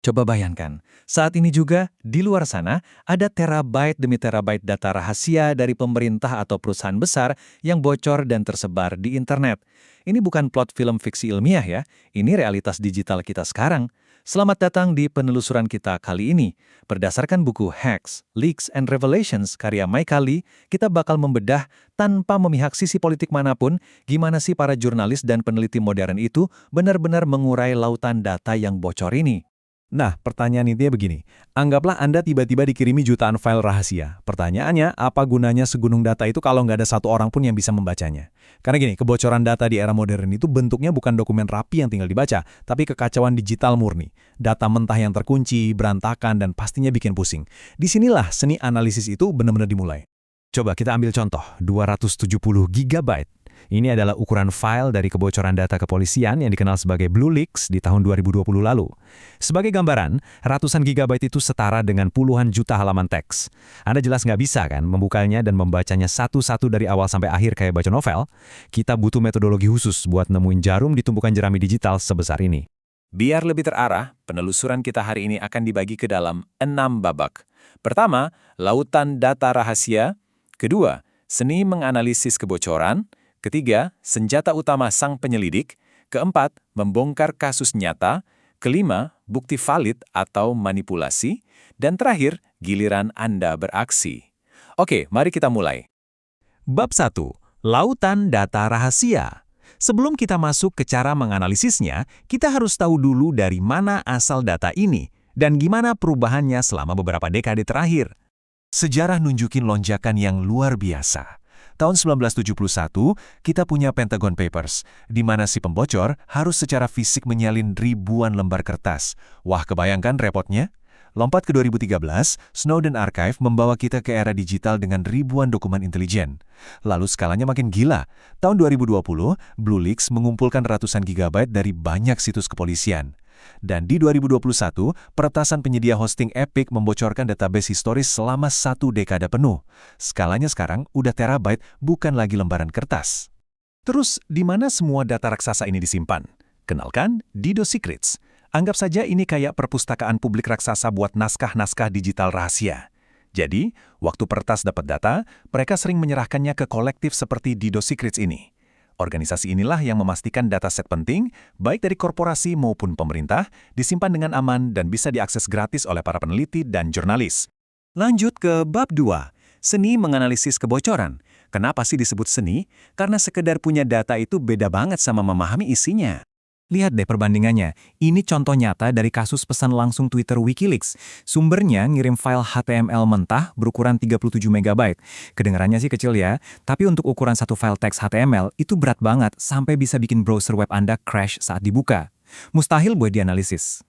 Coba bayangkan, saat ini juga di luar sana ada terabyte demi terabyte data rahasia dari pemerintah atau perusahaan besar yang bocor dan tersebar di internet. Ini bukan plot film fiksi ilmiah ya, ini realitas digital kita sekarang. Selamat datang di penelusuran kita kali ini. Berdasarkan buku Hacks, Leaks, and Revelations karya Mike Halley, kita bakal membedah tanpa memihak sisi politik manapun, gimana sih para jurnalis dan peneliti modern itu benar-benar mengurai lautan data yang bocor ini. Nah, pertanyaan intinya begini. Anggaplah Anda tiba-tiba dikirimi jutaan file rahasia. Pertanyaannya, apa gunanya segunung data itu kalau nggak ada satu orang pun yang bisa membacanya? Karena gini, kebocoran data di era modern itu bentuknya bukan dokumen rapi yang tinggal dibaca, tapi kekacauan digital murni. Data mentah yang terkunci, berantakan, dan pastinya bikin pusing. Disinilah seni analisis itu benar-benar dimulai. Coba kita ambil contoh, 270 GB. Ini adalah ukuran file dari kebocoran data kepolisian yang dikenal sebagai Blue Leaks di tahun 2020 lalu. Sebagai gambaran, ratusan gigabyte itu setara dengan puluhan juta halaman teks. Anda jelas nggak bisa kan membukanya dan membacanya satu-satu dari awal sampai akhir kayak baca novel? Kita butuh metodologi khusus buat nemuin jarum di tumpukan jerami digital sebesar ini. Biar lebih terarah, penelusuran kita hari ini akan dibagi ke dalam 6 babak. Pertama, lautan data rahasia. Kedua, seni menganalisis kebocoran. Ketiga, senjata utama sang penyelidik. Keempat, membongkar kasus nyata. Kelima, bukti valid atau manipulasi. Dan terakhir, giliran Anda beraksi. Oke, mari kita mulai. Bab 1. Lautan data rahasia. Sebelum kita masuk ke cara menganalisisnya, kita harus tahu dulu dari mana asal data ini dan gimana perubahannya selama beberapa dekade terakhir. Sejarah nunjukin lonjakan yang luar biasa. Tahun 1971, kita punya Pentagon Papers, di mana si pembocor harus secara fisik menyalin ribuan lembar kertas. Wah, kebayangkan repotnya? Lompat ke 2013, Snowden Archive membawa kita ke era digital dengan ribuan dokumen intelijen. Lalu skalanya makin gila. Tahun 2020, Blue Leaks mengumpulkan ratusan gigabyte dari banyak situs kepolisian. Dan di 2021, peretasan penyedia hosting Epic membocorkan database historis selama 1 dekade penuh. Skalanya sekarang udah terabyte, bukan lagi lembaran kertas. Terus, di mana semua data raksasa ini disimpan? Kenalkan, DDoS Secrets. Anggap saja ini kayak perpustakaan publik raksasa buat naskah-naskah digital rahasia. Jadi, waktu peretas dapat data, mereka sering menyerahkannya ke kolektif seperti DDoS Secrets ini. Organisasi inilah yang memastikan dataset penting, baik dari korporasi maupun pemerintah, disimpan dengan aman dan bisa diakses gratis oleh para peneliti dan jurnalis. Lanjut ke bab 2, seni menganalisis kebocoran. Kenapa sih disebut seni? Karena sekedar punya data itu beda banget sama memahami isinya. Lihat deh perbandingannya, ini contoh nyata dari kasus pesan langsung Twitter Wikileaks. Sumbernya ngirim file HTML mentah berukuran 37 MB. Kedengarannya sih kecil ya, tapi untuk ukuran satu file teks HTML itu berat banget sampai bisa bikin browser web Anda crash saat dibuka. Mustahil buat dianalisis.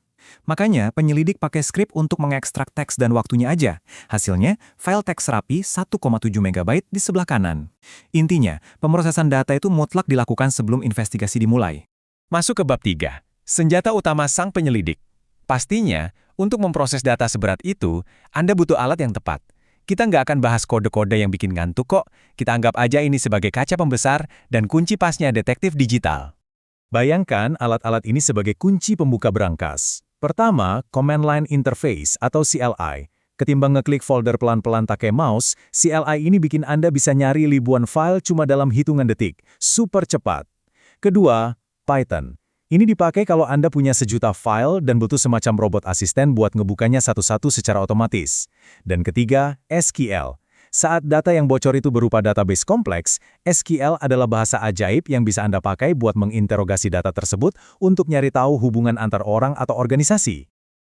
Makanya penyelidik pakai skrip untuk mengekstrak teks dan waktunya aja. Hasilnya, file teks rapi 1,7 MB di sebelah kanan. Intinya, pemrosesan data itu mutlak dilakukan sebelum investigasi dimulai. Masuk ke bab 3, senjata utama sang penyelidik. Pastinya, untuk memproses data seberat itu, Anda butuh alat yang tepat. Kita nggak akan bahas kode-kode yang bikin ngantuk kok, kita anggap aja ini sebagai kaca pembesar dan kunci pasnya detektif digital. Bayangkan alat-alat ini sebagai kunci pembuka berangkas. Pertama, Command Line Interface atau CLI. Ketimbang ngeklik folder pelan-pelan pakai mouse, CLI ini bikin Anda bisa nyari ribuan file cuma dalam hitungan detik. Super cepat. Kedua, Python. Ini dipakai kalau Anda punya sejuta file dan butuh semacam robot asisten buat ngebukanya satu-satu secara otomatis. Dan ketiga, SQL. Saat data yang bocor itu berupa database kompleks, SQL adalah bahasa ajaib yang bisa Anda pakai buat menginterogasi data tersebut untuk nyari tahu hubungan antar orang atau organisasi.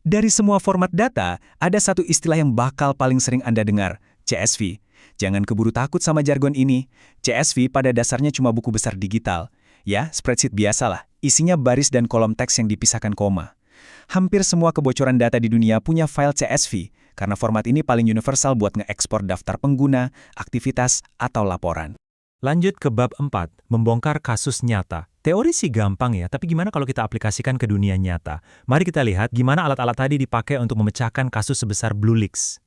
Dari semua format data, ada satu istilah yang bakal paling sering Anda dengar, CSV. Jangan keburu takut sama jargon ini. CSV pada dasarnya cuma buku besar digital. Ya, spreadsheet biasalah, isinya baris dan kolom teks yang dipisahkan koma. Hampir semua kebocoran data di dunia punya file CSV, karena format ini paling universal buat ngeekspor daftar pengguna, aktivitas, atau laporan. Lanjut ke bab 4, membongkar kasus nyata. Teori sih gampang ya, tapi gimana kalau kita aplikasikan ke dunia nyata? Mari kita lihat gimana alat-alat tadi dipakai untuk memecahkan kasus sebesar Blue Leaks.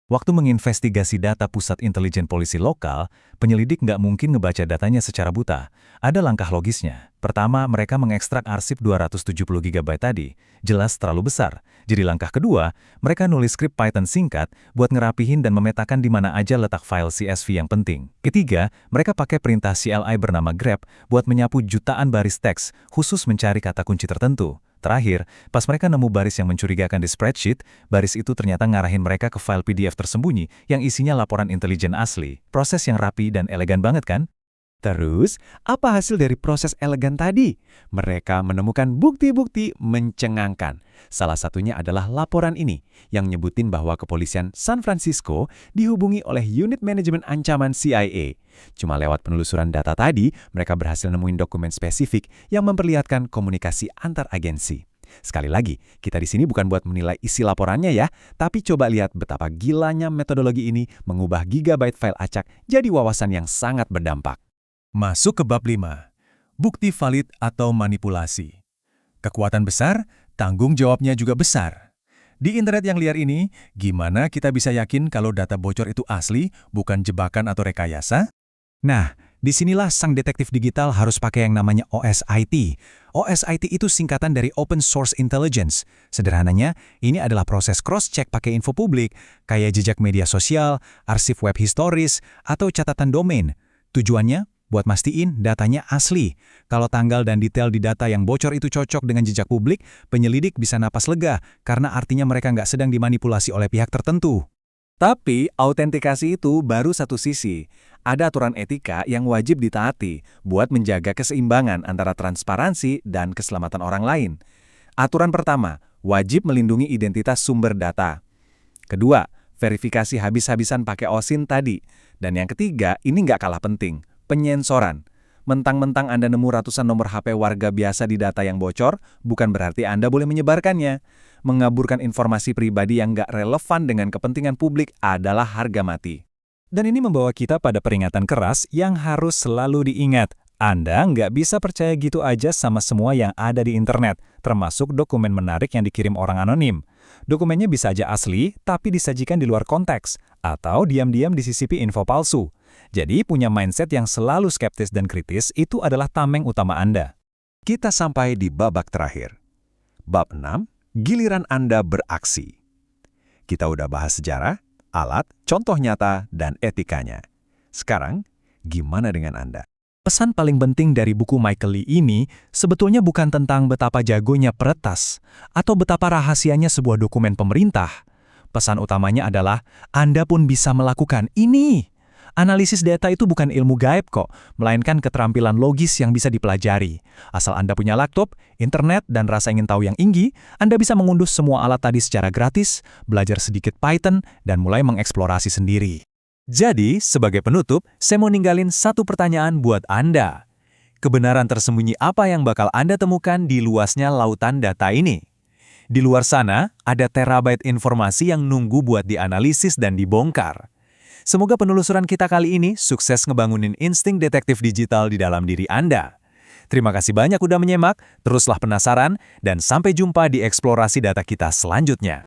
Waktu menginvestigasi data pusat intelijen polisi lokal, penyelidik nggak mungkin ngebaca datanya secara buta. Ada langkah logisnya. Pertama, mereka mengekstrak arsip 270 GB tadi. Jelas terlalu besar. Jadi langkah kedua, mereka nulis skrip Python singkat buat ngerapihin dan memetakan di mana aja letak file CSV yang penting. Ketiga, mereka pakai perintah CLI bernama grep buat menyapu jutaan baris teks, khusus mencari kata kunci tertentu. Terakhir, pas mereka nemu baris yang mencurigakan di spreadsheet, baris itu ternyata ngarahin mereka ke file PDF tersembunyi yang isinya laporan intelijen asli. Proses yang rapi dan elegan banget kan? Terus, apa hasil dari proses elegan tadi? Mereka menemukan bukti-bukti mencengangkan. Salah satunya adalah laporan ini, yang nyebutin bahwa kepolisian San Francisco dihubungi oleh unit manajemen ancaman CIA. Cuma lewat penelusuran data tadi, mereka berhasil nemuin dokumen spesifik yang memperlihatkan komunikasi antar agensi. Sekali lagi, kita di sini bukan buat menilai isi laporannya ya, tapi coba lihat betapa gilanya metodologi ini mengubah gigabyte file acak jadi wawasan yang sangat berdampak. Masuk ke bab 5. Bukti valid atau manipulasi. Kekuatan besar, tanggung jawabnya juga besar. Di internet yang liar ini, gimana kita bisa yakin kalau data bocor itu asli, bukan jebakan atau rekayasa? Nah, disinilah sang detektif digital harus pakai yang namanya OSIT. OSIT itu singkatan dari Open Source Intelligence. Sederhananya, ini adalah proses cross-check pakai info publik, kayak jejak media sosial, arsip web historis, atau catatan domain. Tujuannya, buat mastiin datanya asli. Kalau tanggal dan detail di data yang bocor itu cocok dengan jejak publik, penyelidik bisa napas lega karena artinya mereka nggak sedang dimanipulasi oleh pihak tertentu. Tapi, autentikasi itu baru satu sisi. Ada aturan etika yang wajib ditaati buat menjaga keseimbangan antara transparansi dan keselamatan orang lain. Aturan pertama, wajib melindungi identitas sumber data. Kedua, verifikasi habis-habisan pakai OSINT tadi. Dan yang ketiga, ini nggak kalah penting, penyensoran. Mentang-mentang Anda nemu ratusan nomor HP warga biasa di data yang bocor, bukan berarti Anda boleh menyebarkannya. Mengaburkan informasi pribadi yang nggak relevan dengan kepentingan publik adalah harga mati. Dan ini membawa kita pada peringatan keras yang harus selalu diingat. Anda nggak bisa percaya gitu aja sama semua yang ada di internet, termasuk dokumen menarik yang dikirim orang anonim. Dokumennya bisa aja asli, tapi disajikan di luar konteks, atau diam-diam disisipi info palsu. Jadi punya mindset yang selalu skeptis dan kritis itu adalah tameng utama Anda. Kita sampai di babak terakhir. Bab 6, giliran Anda beraksi. Kita udah bahas sejarah, alat, contoh nyata, dan etikanya. Sekarang, gimana dengan Anda? Pesan paling penting dari buku Michael Lee ini sebetulnya bukan tentang betapa jagonya peretas atau betapa rahasianya sebuah dokumen pemerintah. Pesan utamanya adalah Anda pun bisa melakukan ini. Analisis data itu bukan ilmu gaib kok, melainkan keterampilan logis yang bisa dipelajari. Asal Anda punya laptop, internet, dan rasa ingin tahu yang tinggi, Anda bisa mengunduh semua alat tadi secara gratis, belajar sedikit Python, dan mulai mengeksplorasi sendiri. Jadi, sebagai penutup, saya mau ninggalin satu pertanyaan buat Anda. Kebenaran tersembunyi apa yang bakal Anda temukan di luasnya lautan data ini? Di luar sana, ada terabyte informasi yang nunggu buat dianalisis dan dibongkar. Semoga penelusuran kita kali ini sukses ngebangunin insting detektif digital di dalam diri Anda. Terima kasih banyak udah menyimak, teruslah penasaran, dan sampai jumpa di eksplorasi data kita selanjutnya.